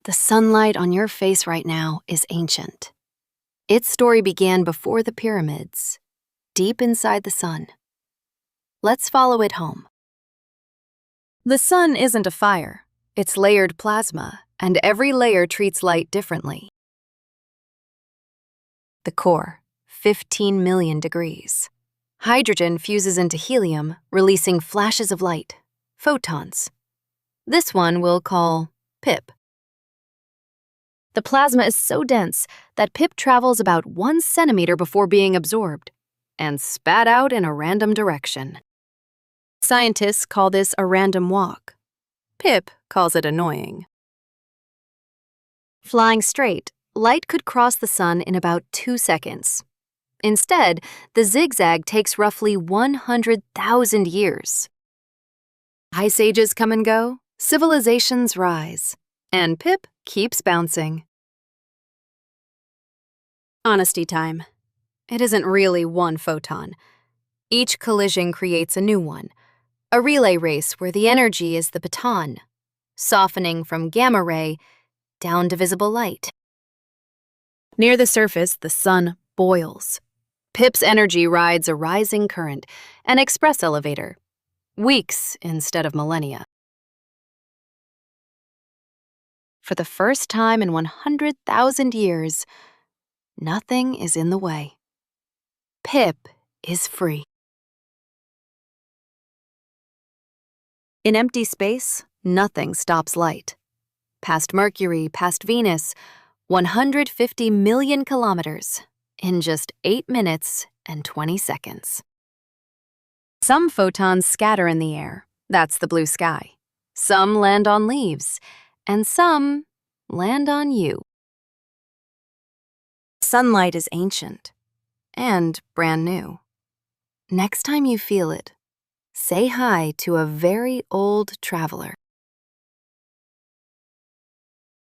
The sunlight on your face right now is ancient. Its story began before the pyramids, deep inside the sun. Let's follow it home. The sun isn't a fire. It's layered plasma, and every layer treats light differently. The core, 15 million degrees. Hydrogen fuses into helium, releasing flashes of light, photons. This one we'll call PIP. The plasma is so dense that PIP travels about 1 centimeter before being absorbed and spat out in a random direction. Scientists call this a random walk. PIP calls it annoying. Flying straight, light could cross the sun in about 2 seconds. Instead, the zigzag takes roughly 100,000 years. Ice ages come and go, civilizations rise, and PIP keeps bouncing. Honesty time. It isn't really one photon. Each collision creates a new one, a relay race where the energy is the baton, softening from gamma ray down to visible light. Near the surface, the sun boils. PIP's energy rides a rising current, an express elevator, weeks instead of millennia. For the first time in 100,000 years, nothing is in the way. PIP is free. In empty space, nothing stops light. Past Mercury, past Venus, 150 million kilometers in just 8 minutes and 20 seconds. Some photons scatter in the air. That's the blue sky. Some land on leaves, and some land on you. Sunlight is ancient and brand new. Next time you feel it, say hi to a very old traveler.